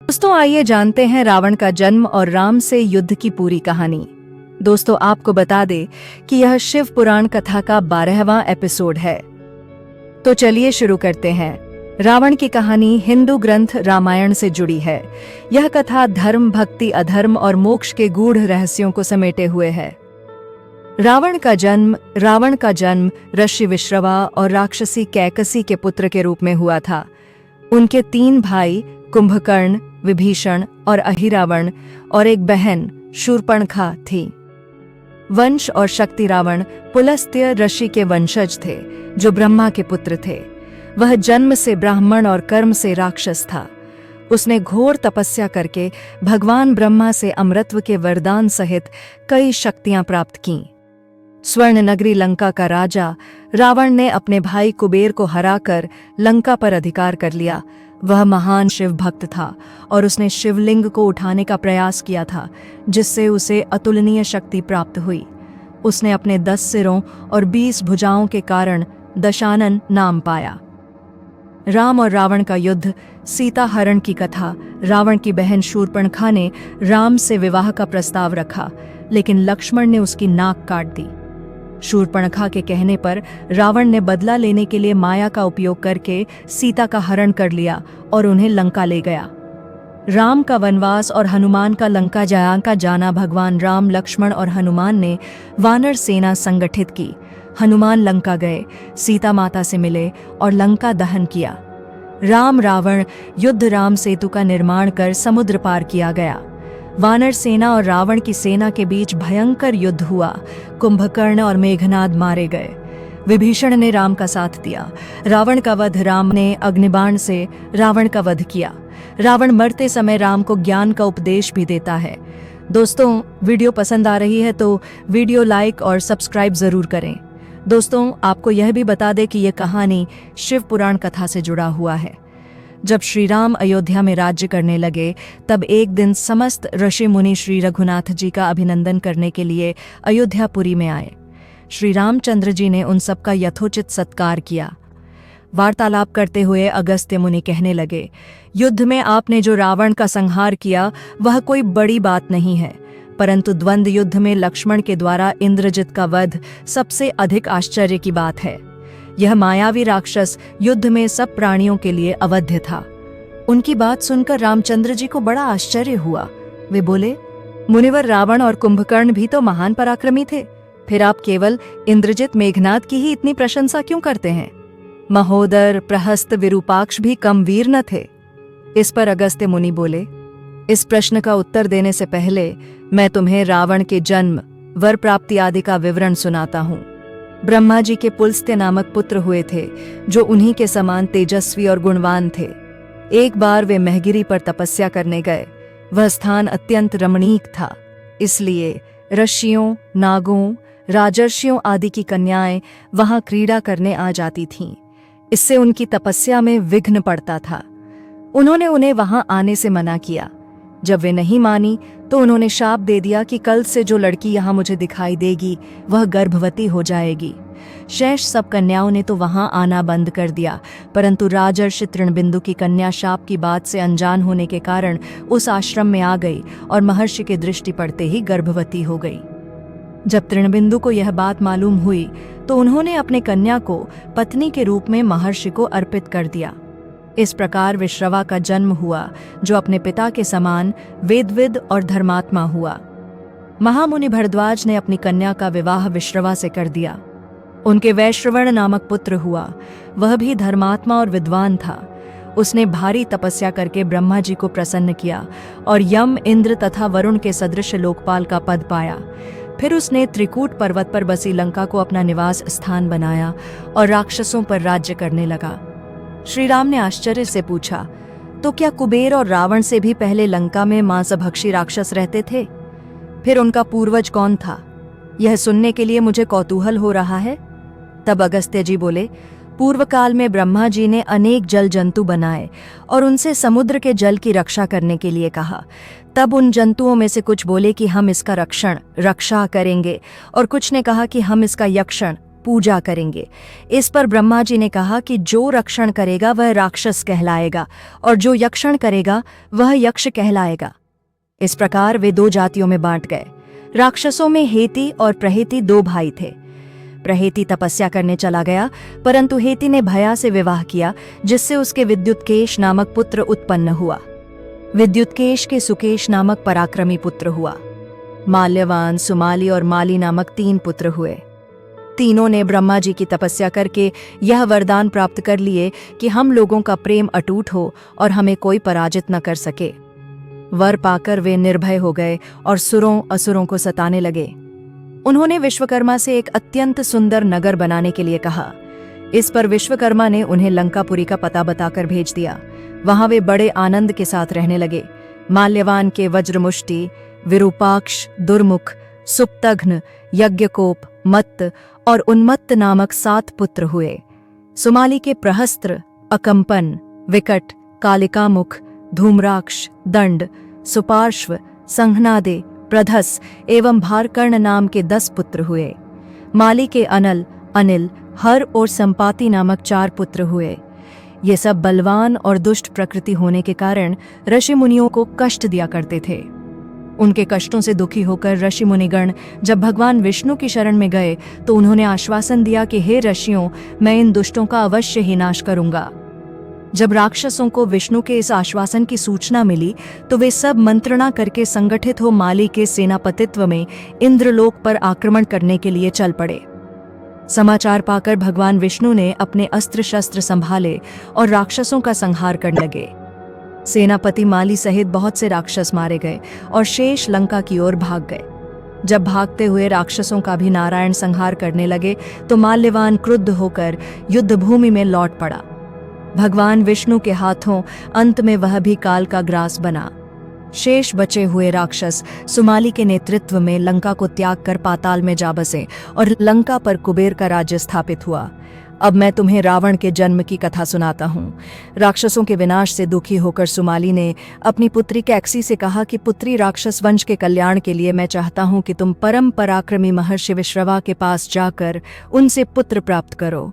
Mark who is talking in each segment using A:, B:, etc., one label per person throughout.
A: दोस्तों आइए जानते हैं रावण का जन्म और राम से युद्ध की पूरी कहानी। दोस्तों आपको बता दे कि यह शिव पुराण कथा का 12वां एपिसोड है। तो चलिए शुरू करते हैं। रावण की कहानी हिंदू ग्रंथ रामायण से जुड़ी है। यह कथा धर्म, भक्ति, अधर्म और मोक्ष के गूढ़ रहस्यों को समेटे हुए है। रावण का जन्म ऋषि विश्रवा और राक्षसी कैकसी के पुत्र के रूप में हुआ था। उनके 3 भाई कुंभकर्ण, विभीषण और अहिरावण और एक बहन शूर्पणखा थी। वंश और शक्ति रावण पुलस्त्य ऋषि के वंशज थे, जो ब्रह्मा के पुत्र थे। वह जन्म से ब्राह्मण और कर्म से राक्षस था। उसने घोर तपस्या करके भगवान ब्रह्मा से अमरत्व के वरदान सहित कई शक्तियां प्राप्त कीं। स्वर्ण नगरी लंका का राजा रावण ने अपने भाई कुबेर को हराकर लंका पर अधिकार कर लिया। वह महान शिव भक्त था और उसने शिवलिंग को उठाने का प्रयास किया था, जिससे उसे अतुलनीय शक्ति प्राप्त हुई। उसने अपने 10 सिरों और 20 भुजाओं के कारण दशानन नाम पाया। राम और रावण का युद्ध, सीता हरण की कथा। रावण की बहन शूर्पणखा ने राम से विवाह का प्रस्ताव रखा, लेकिन लक्ष्मण ने उसकी नाक काट दी। शूर्पणखा के कहने पर रावण ने बदला लेने के लिए माया का उपयोग करके सीता का हरण कर लिया और उन्हें लंका ले गया। राम का वनवास और हनुमान का लंका जाना। भगवान राम, लक्ष्मण और हनुमान ने वानर सेना संगठित की। हनुमान लंका गए, सीता माता से मिले और लंका दहन किया। राम रावण युद्ध, राम सेतु का निर्माण कर समुद्र पार किया गया। वानर सेना और रावण की सेना के बीच भयंकर युद्ध हुआ। कुंभकर्ण और मेघनाद मारे गए। विभीषण ने राम का साथ दिया। रावण का वध, राम ने अग्निबाण से रावण का वध किया। रावण मरते समय राम को ज्ञान का उपदेश भी देता है। दोस्तों वीडियो पसंद आ रही है तो वीडियो लाइक और सब्सक्राइब जरूर करें। दोस्तों आपको यह भी बता दें कि यह कहानी शिव पुराण कथा से जुड़ा हुआ है। जब श्री राम अयोध्या में राज्य करने लगे, तब एक दिन समस्त ऋषि मुनि श्री रघुनाथ जी का अभिनंदन करने के लिए अयोध्यापुरी में आए। श्री रामचंद्र जी ने उन सबका यथोचित सत्कार किया। वार्तालाप करते हुए अगस्त्य मुनि कहने लगे, युद्ध में आपने जो रावण का संहार किया वह कोई बड़ी बात नहीं है, परंतु द्वंद्व युद्ध में लक्ष्मण के द्वारा इंद्रजित का वध सबसे अधिक आश्चर्य की बात है। यह मायावी राक्षस युद्ध में सब प्राणियों के लिए अवध्य था। उनकी बात सुनकर रामचंद्र जी को बड़ा आश्चर्य हुआ। वे बोले, मुनिवर, रावण और कुंभकर्ण भी तो महान पराक्रमी थे, फिर आप केवल इंद्रजित मेघनाद की ही इतनी प्रशंसा क्यों करते हैं? महोदर, प्रहस्त, विरूपाक्ष भी कम वीर न थे? इस पर अगस्त्य मुनि बोले, इस प्रश्न का उत्तर देने से पहले मैं तुम्हें रावण के जन्म, वर प्राप्ति आदि का विवरण सुनाता हूँ। ब्रह्मा जी के पुलस्त्य नामक पुत्र हुए थे, जो उन्हीं के समान तेजस्वी और गुणवान थे। एक बार वे महगिरी पर तपस्या करने गए। वह स्थान अत्यंत रमणीक था, इसलिए ऋषियों, नागों, राजर्षियों आदि की कन्याएं वहां क्रीड़ा करने आ जाती थीं। इससे उनकी तपस्या में विघ्न पड़ता था। उन्होंने उन्हें वहां आने से मना किया। जब वे नहीं मानी तो उन्होंने शाप दे दिया कि कल से जो लड़की यहाँ मुझे दिखाई देगी वह गर्भवती हो जाएगी। शेष सब कन्याओं ने तो वहां आना बंद कर दिया, परंतु राजर्षि तृणबिंदु की कन्या शाप की बात से अनजान होने के कारण उस आश्रम में आ गई और महर्षि की दृष्टि पड़ते ही गर्भवती हो गई। जब तृणबिंदु को यह बात मालूम हुई तो उन्होंने अपने कन्या को पत्नी के रूप में महर्षि को अर्पित कर दिया। इस प्रकार विश्रवा का जन्म हुआ, जो अपने पिता के समान वेदविद और धर्मात्मा हुआ। महामुनि भरद्वाज ने अपनी कन्या का विवाह विश्रवा से कर दिया। उनके वैश्रवण नामक पुत्र हुआ। वह भी धर्मात्मा और विद्वान था। उसने भारी तपस्या करके ब्रह्मा जी को प्रसन्न किया और यम, इंद्र तथा वरुण के सदृश लोकपाल का पद पाया। फिर उसने त्रिकूट पर्वत पर बसी लंका को अपना निवास स्थान बनाया और राक्षसों पर राज्य करने लगा। श्री राम ने आश्चर्य से पूछा, तो क्या कुबेर और रावण से भी पहले लंका में मांसभक्षी राक्षस रहते थे? फिर उनका पूर्वज कौन था? यह सुनने के लिए मुझे कौतूहल हो रहा है। तब अगस्त्य जी बोले, पूर्व काल में ब्रह्मा जी ने अनेक जल जंतु बनाए और उनसे समुद्र के जल की रक्षा करने के लिए कहा। तब उन जंतुओं में से कुछ बोले कि हम इसका रक्षा करेंगे और कुछ ने कहा कि हम इसका यक्षण पूजा करेंगे। इस पर ब्रह्मा जी ने कहा कि जो रक्षण करेगा वह राक्षस कहलाएगा और जो यक्षण करेगा वह यक्ष कहलाएगा। इस प्रकार वे दो जातियों में बांट गए। राक्षसों में हेति और प्रहेति दो भाई थे। प्रहेति तपस्या करने चला गया, परंतु हेति ने भया से विवाह किया, जिससे उसके विद्युत्केश नामक पुत्र उत्पन्न हुआ। विद्युत्केश के सुकेश नामक पराक्रमी पुत्र हुआ। माल्यवान, सुमाली और माली नामक 3 पुत्र हुए। तीनों ने ब्रह्मा जी की तपस्या करके यह वरदान प्राप्त कर लिए कि हम लोगों का प्रेम अटूट हो और हमें कोई पराजित न कर सके। वर पाकर वे निर्भय हो गए और सुरों असुरों को सताने लगे। उन्होंने विश्वकर्मा से एक अत्यंत सुंदर नगर बनाने के लिए कहा। इस पर विश्वकर्मा ने उन्हें लंकापुरी का पता बताकर भेज दिया। वहां वे बड़े आनंद के साथ रहने लगे। माल्यवान के वज्रमुष्टि, विरूपाक्ष, दुर्मुख, सुप्तघ्न, यज्ञकोप, मत्त और उन्मत्त नामक 7 पुत्र हुए। सुमाली के प्रहस्त्र, अकंपन, विकट, कालिकामुख, धूम्राक्ष, दंड, सुपार्श्व, संघनादे, प्रधस एवं भारकर्ण नाम के 10 पुत्र हुए। माली के अनल, अनिल, हर और संपाति नामक 4 पुत्र हुए। ये सब बलवान और दुष्ट प्रकृति होने के कारण ऋषि मुनियों को कष्ट दिया करते थे। उनके कष्टों से दुखी होकर ऋषि मुनिगण जब भगवान विष्णु की शरण में गए तो उन्होंने आश्वासन दिया कि हे ऋषियों, मैं इन दुष्टों का अवश्य ही नाश करूंगा। जब राक्षसों को विष्णु के इस आश्वासन की सूचना मिली तो वे सब मंत्रणा करके संगठित हो माली के सेनापतित्व में इंद्रलोक पर आक्रमण करने के लिए चल पड़े। समाचार पाकर भगवान विष्णु ने अपने अस्त्र शस्त्र संभाले और राक्षसों का संहार करने लगे। सेनापति माली सहित बहुत से राक्षस मारे गए और शेष लंका की ओर भाग गए। जब भागते हुए राक्षसों का भी नारायण संहार करने लगे तो माल्यवान क्रुद्ध होकर युद्ध भूमि में लौट पड़ा। भगवान विष्णु के हाथों अंत में वह भी काल का ग्रास बना। शेष बचे हुए राक्षस सुमाली के नेतृत्व में लंका को त्याग कर पाताल में जा बसे और लंका पर कुबेर का राज्य स्थापित हुआ। अब मैं तुम्हें रावण के जन्म की कथा सुनाता हूँ। राक्षसों के विनाश से दुखी होकर सुमाली ने अपनी पुत्री कैकसी से कहा कि पुत्री, राक्षस वंश के कल्याण के लिए मैं चाहता हूँ कि तुम परम पराक्रमी महर्षि विश्रवा के पास जाकर उनसे पुत्र प्राप्त करो।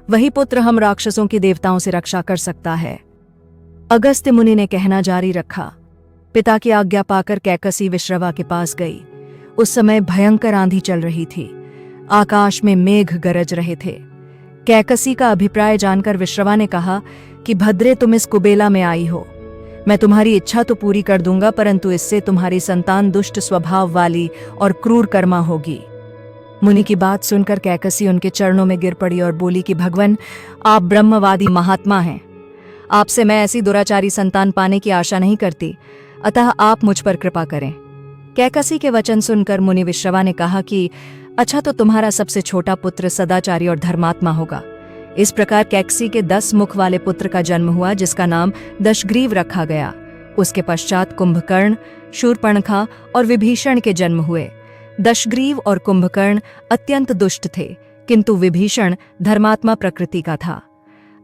A: वही पुत्र हम राक्षसों के देवताओं से रक्षा कर सकता है। अगस्त्य मुनि ने कहना जारी रखा। पिता की आज्ञा पाकर कैकसी विश्रवा के पास गई। उस समय भयंकर आंधी चल रही थी। आकाश में मेघ गरज रहे थे। कैकसी का अभिप्राय जानकर विश्रवा ने कहा कि भद्रे, तुम इस कुबेला में आई हो। मैं तुम्हारी इच्छा तो पूरी कर दूंगा, परंतु इससे तुम्हारी संतान दुष्ट स्वभाव वाली और क्रूर कर्मा होगी। मुनि की बात सुनकर कैकसी उनके चरणों में गिर पड़ी और बोली कि भगवान, आप ब्रह्मवादी महात्मा हैं। आपसे मैं ऐसी दुराचारी संतान पाने की आशा नहीं करती, अतः आप मुझ पर कृपा करें। कैकसी के वचन सुनकर मुनि विश्रवा ने कहा कि अच्छा, तो तुम्हारा सबसे छोटा पुत्र सदाचारी और धर्मात्मा होगा। इस प्रकार कैकसी के 10 मुख वाले पुत्र का जन्म हुआ, जिसका नाम दशग्रीव रखा गया। उसके पश्चात कुंभकर्ण, शूर्पणखा और विभीषण के जन्म हुए। दशग्रीव और कुंभकर्ण अत्यंत दुष्ट थे, किंतु विभीषण धर्मात्मा प्रकृति का था।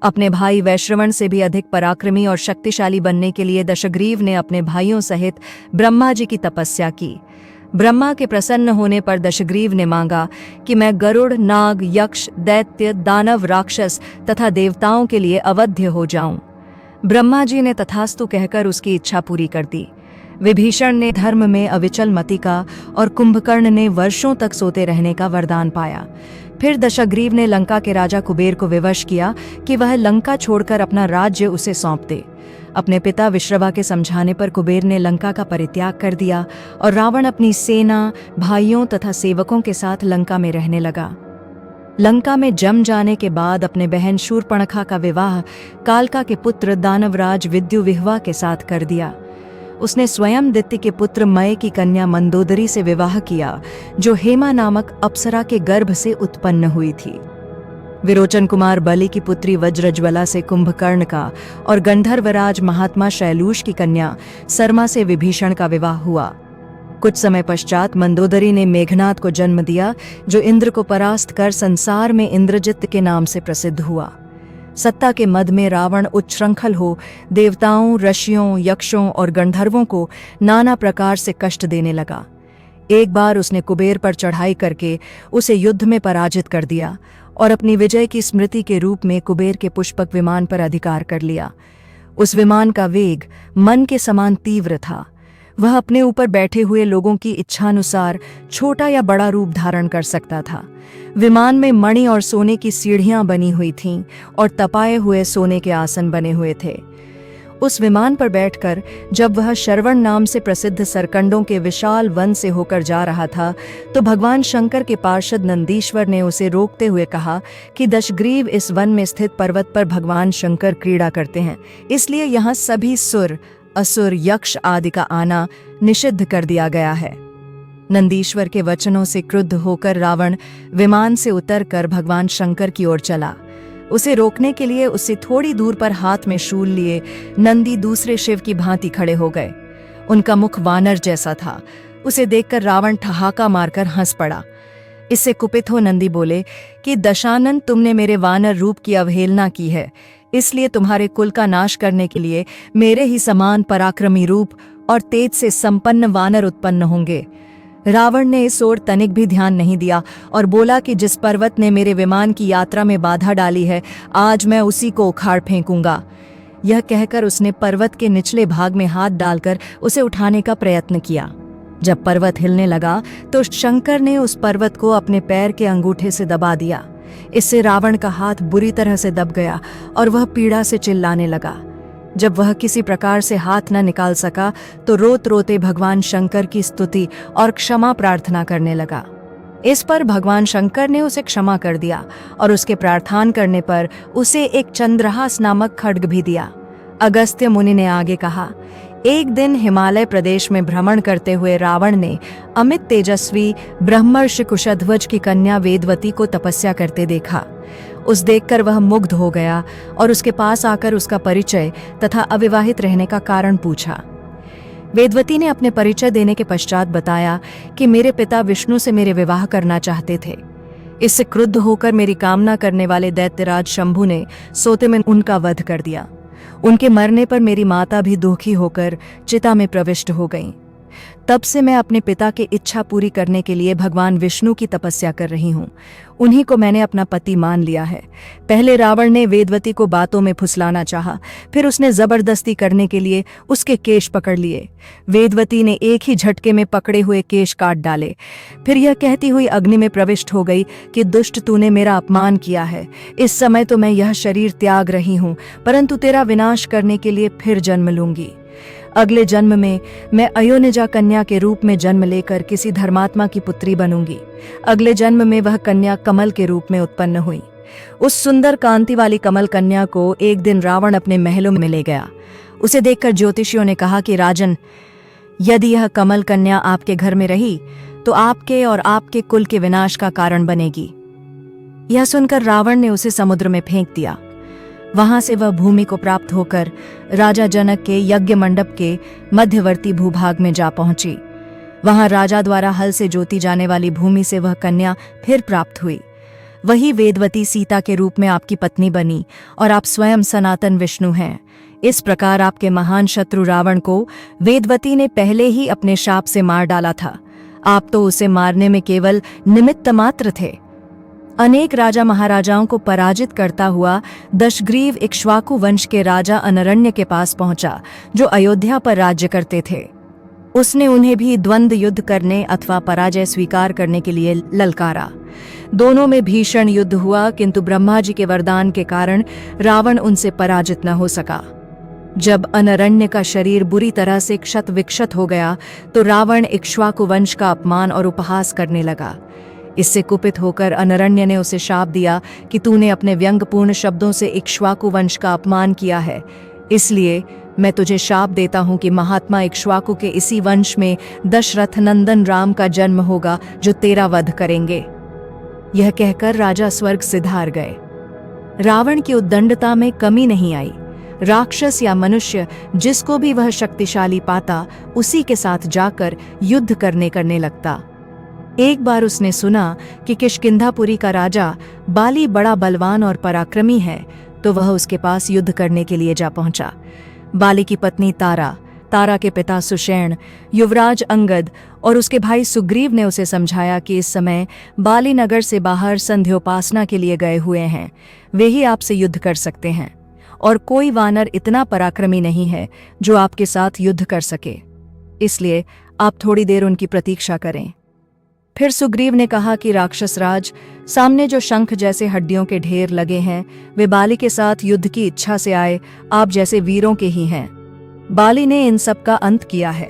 A: अपने भाई वैश्रवण से भी अधिक पराक्रमी और शक्तिशाली बनने के लिए दशग्रीव ने अपने भाइयों सहित ब्रह्मा जी की तपस्या की। ब्रह्मा के प्रसन्न होने पर दशग्रीव ने मांगा कि मैं गरुड़, नाग, यक्ष, दैत्य, दानव, राक्षस तथा देवताओं के लिए अवध्य हो जाऊं। ब्रह्मा जी ने तथास्तु कहकर उसकी इच्छा पूरी कर दी। विभीषण ने धर्म में अविचल मति का और कुंभकर्ण ने वर्षों तक सोते रहने का वरदान पाया। फिर दशग्रीव ने लंका के राजा कुबेर को विवश किया कि वह लंका छोड़कर अपना राज्य उसे सौंप दे। अपने पिता विश्रवा के समझाने पर कुबेर ने लंका का परित्याग कर दिया और रावण अपनी सेना, भाइयों तथा सेवकों के साथ लंका में रहने लगा। लंका में जम जाने के बाद अपने बहन शूर्पणखा का विवाह कालका के पुत्र दानवराज विद्युविह्वा के साथ कर दिया। उसने स्वयं दैत्य के पुत्र मय की कन्या मंदोदरी से विवाह किया, जो हेमा नामक अप्सरा के गर्भ से उत्पन्न हुई थी। विरोचन कुमार बलि की पुत्री वज्रज्वला से कुंभकर्ण का और गंधर्वराज महात्मा शैलूष की कन्या सरमा से विभीषण का विवाह हुआ। कुछ समय पश्चात मंदोदरी ने मेघनाद को जन्म दिया, जो इंद्र को परास्त कर संसार में इंद्रजित के नाम से प्रसिद्ध हुआ। सत्ता के मद में रावण उच्छृंखल हो देवताओं, ऋषियों, यक्षों और गंधर्वों को नाना प्रकार से कष्ट देने लगा। एक बार उसने कुबेर पर चढ़ाई करके उसे युद्ध में पराजित कर दिया और अपनी विजय की स्मृति के रूप में कुबेर के पुष्पक विमान पर अधिकार कर लिया। उस विमान का वेग मन के समान तीव्र था। वह अपने ऊपर बैठे हुए लोगों की इच्छानुसार छोटा या बड़ा रूप धारण कर सकता था। विमान में मणि और सोने की सीढ़ियां बनी हुई थीं और तपाए हुए सोने के आसन बने हुए थे। उस विमान पर बैठकर जब वह श्रवण नाम से प्रसिद्ध सरकंडों के विशाल वन से होकर जा रहा था, तो भगवान शंकर के पार्षद नंदीश्वर ने उसे रोकते हुए कहा कि दशग्रीव, इस वन में स्थित पर्वत पर भगवान शंकर क्रीड़ा करते हैं, इसलिए यहाँ सभी सुर, असुर, यक्ष आदि का आना निषिद्ध कर दिया गया है। नंदीश्वर के वचनों से क्रुद्ध होकर रावण विमान से उतरकर भगवान शंकर की ओर चला। उसे रोकने के लिए उससे थोड़ी दूर पर हाथ में शूल लिए नंदी दूसरे शिव की भांति खड़े हो गए। उनका मुख वानर जैसा था। उसे देखकर रावण ठहाका मारकर हंस पड़ा। इससे कुपित हो नंदी बोले कि दशानन, तुमने मेरे वानर रूप की अवहेलना की है, इसलिए तुम्हारे कुल का नाश करने के लिए मेरे ही समान पराक्रमी रूप और तेज से संपन्न वानर उत्पन्न होंगे। रावण ने इस ओर तनिक भी ध्यान नहीं दिया और बोला कि जिस पर्वत ने मेरे विमान की यात्रा में बाधा डाली है, आज मैं उसी को उखाड़ फेंकूंगा। यह कहकर उसने पर्वत के निचले भाग में हाथ डालकर उसे उठाने का प्रयत्न किया। जब पर्वत हिलने लगा तो शंकर ने उस पर्वत को अपने पैर के अंगूठे से दबा दिया। इससे रावण का हाथ बुरी तरह से दब गया और वह पीड़ा से चिल्लाने लगा। जब वह किसी प्रकार से हाथ न निकाल सका तो रोते रोते भगवान शंकर की स्तुति और क्षमा प्रार्थना करने लगा। इस पर भगवान शंकर ने उसे क्षमा कर दिया और उसके प्रार्थना करने पर उसे एक चंद्रहास नामक खड्ग भी दिया। अगस्त्य मुनि ने आगे कहा, एक दिन हिमालय प्रदेश में भ्रमण करते हुए रावण ने अमित तेजस्वी ब्रह्मर्षि कुशध्वज की कन्या वेदवती को तपस्या करते देखा। उस देखकर वह मुग्ध हो गया और उसके पास आकर उसका परिचय तथा अविवाहित रहने का कारण पूछा। वेदवती ने अपने परिचय देने के पश्चात बताया कि मेरे पिता विष्णु से मेरे विवाह करना चाहते थे। इससे क्रुद्ध होकर मेरी कामना करने वाले दैत्यराज शंभु ने सोते में उनका वध कर दिया। उनके मरने पर मेरी माता भी दुखी होकर चिता में प्रविष्ट हो गईं। तब से मैं अपने पिता की इच्छा पूरी करने के लिए भगवान विष्णु की तपस्या कर रही हूँ। उन्हीं को मैंने अपना पति मान लिया है। पहले रावण ने वेदवती को बातों में फुसलाना चाहा, फिर उसने जबरदस्ती करने के लिए उसके केश पकड़ लिए। वेदवती ने एक ही झटके में पकड़े हुए केश काट डाले। फिर यह कहती हुई अग्नि में प्रविष्ट हो गई कि दुष्ट, तूने मेरा अपमान किया है। इस समय तो मैं यह शरीर त्याग रही हूँ, परंतु तेरा विनाश करने के लिए फिर जन्म लूंगी। अगले जन्म में मैं अयोनिजा कन्या के रूप में जन्म लेकर किसी धर्मात्मा की पुत्री बनूंगी। अगले जन्म में वह कन्या कमल के रूप में उत्पन्न हुई। उस सुंदर कांति वाली कमल कन्या को एक दिन रावण अपने महलों में ले गया। उसे देखकर ज्योतिषियों ने कहा कि राजन, यदि यह कमल कन्या आपके घर में रही तो आपके और आपके कुल के विनाश का कारण बनेगी। यह सुनकर रावण ने उसे समुद्र में फेंक दिया। वहां से वह भूमि को प्राप्त होकर राजा जनक के यज्ञ मंडप के मध्यवर्ती भूभाग में जा पहुंची। वहां राजा द्वारा हल से जोती जाने वाली भूमि से वह कन्या फिर प्राप्त हुई। वही वेदवती सीता के रूप में आपकी पत्नी बनी और आप स्वयं सनातन विष्णु हैं। इस प्रकार आपके महान शत्रु रावण को वेदवती ने पहले ही अपने शाप से मार डाला था। आप तो उसे मारने में केवल निमित्त मात्र थे। अनेक राजा महाराजाओं को पराजित करता हुआ दशग्रीव इक्ष्वाकु वंश के राजा अनरण्य के पास पहुंचा, जो अयोध्या पर राज्य करते थे। उसने उन्हें भी द्वंद्व युद्ध करने अथवा पराजय स्वीकार करने के लिए ललकारा। दोनों में भीषण युद्ध हुआ, किंतु ब्रह्मा जी के वरदान के कारण रावण उनसे पराजित न हो सका। जब अनरण्य का शरीर बुरी तरह से क्षत विक्षत हो गया तो रावण इक्ष्वाकु वंश का अपमान और उपहास करने लगा। इससे कुपित होकर अनरण्य ने उसे शाप दिया कि तूने अपने व्यंग्यपूर्ण शब्दों से इक्ष्वाकु वंश का अपमान किया है, इसलिए मैं तुझे शाप देता हूं कि महात्मा इक्ष्वाकु के इसी वंश में दशरथ नंदन राम का जन्म होगा, जो तेरा वध करेंगे। यह कहकर राजा स्वर्ग सिधार गए। रावण की उद्दंडता में कमी नहीं आई। राक्षस या मनुष्य जिसको भी वह शक्तिशाली पाता, उसी के साथ जाकर युद्ध करने लगता। एक बार उसने सुना कि किष्किंधापुरी का राजा बाली बड़ा बलवान और पराक्रमी है, तो वह उसके पास युद्ध करने के लिए जा पहुंचा। बाली की पत्नी तारा तारा के पिता सुषेण, युवराज अंगद और उसके भाई सुग्रीव ने उसे समझाया कि इस समय बाली नगर से बाहर संध्योपासना के लिए गए हुए हैं, वे ही आपसे युद्ध कर सकते हैं और कोई वानर इतना पराक्रमी नहीं है जो आपके साथ युद्ध कर सके, इसलिए आप थोड़ी देर उनकी प्रतीक्षा करें। फिर सुग्रीव ने कहा कि राक्षस राज, सामने जो शंख जैसे हड्डियों के ढेर लगे हैं वे बाली के साथ युद्ध की इच्छा से आए आप जैसे वीरों के ही हैं। बाली ने इन सब का अंत किया है।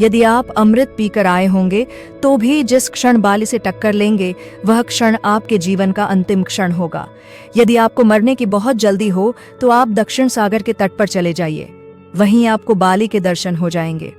A: यदि आप अमृत पीकर आए होंगे तो भी जिस क्षण बाली से टक्कर लेंगे वह क्षण आपके जीवन का अंतिम क्षण होगा। यदि आपको मरने की बहुत जल्दी हो तो आप दक्षिण सागर के तट पर चले जाइए, वहीं आपको बाली के दर्शन हो जाएंगे।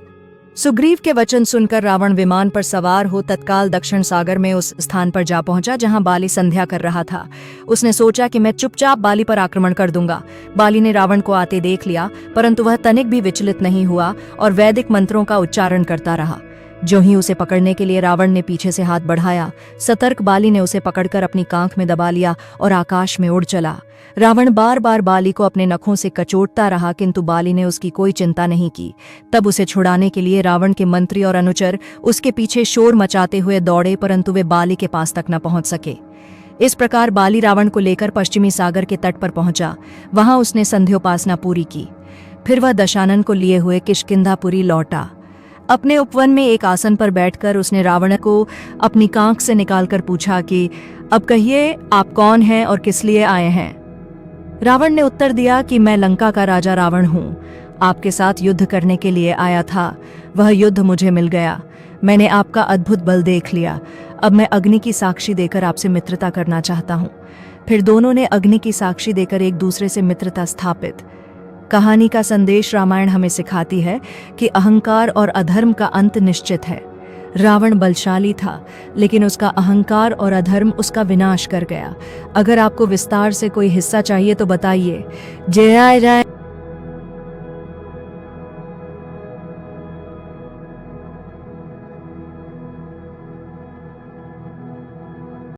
A: सुग्रीव के वचन सुनकर रावण विमान पर सवार हो तत्काल दक्षिण सागर में उस स्थान पर जा पहुंचा जहां बाली संध्या कर रहा था। उसने सोचा कि मैं चुपचाप बाली पर आक्रमण कर दूंगा। बाली ने रावण को आते देख लिया, परंतु वह तनिक भी विचलित नहीं हुआ और वैदिक मंत्रों का उच्चारण करता रहा। जो ही उसे पकड़ने के लिए रावण ने पीछे से हाथ बढ़ाया, सतर्क बाली ने उसे पकड़कर अपनी कांख में दबा लिया और आकाश में उड़ चला। रावण बार बार बाली को अपने नखों से कचोटता रहा, किंतु बाली ने उसकी कोई चिंता नहीं की। तब उसे छुड़ाने के लिए रावण के मंत्री और अनुचर उसके पीछे शोर मचाते हुए दौड़े, परंतु वे बाली के पास तक न पहुंच सके। इस प्रकार बाली रावण को लेकर पश्चिमी सागर के तट पर पहुंचा। वहां उसने संध्योपासना पूरी की। फिर वह दशानन को लिए हुए किष्किंधापुरी लौटा। अपने उपवन में एक आसन पर बैठकर उसने रावण को अपनी कांख से निकालकर पूछा कि अब कहिए, आप कौन हैं और किस लिए आए हैं? रावण ने उत्तर दिया कि मैं लंका का राजा रावण हूँ, आपके साथ युद्ध करने के लिए आया था। वह युद्ध मुझे मिल गया। मैंने आपका अद्भुत बल देख लिया। अब मैं अग्नि की साक्षी देकर आपसे मित्रता करना चाहता हूँ। फिर दोनों ने अग्नि की साक्षी देकर एक दूसरे से मित्रता स्थापित। कहानी का संदेश रामायण हमें सिखाती है कि अहंकार और अधर्म का अंत निश्चित है। रावण बलशाली था, लेकिन उसका अहंकार और अधर्म उसका विनाश कर गया। अगर आपको विस्तार से कोई हिस्सा चाहिए तो बताइए। जय जय।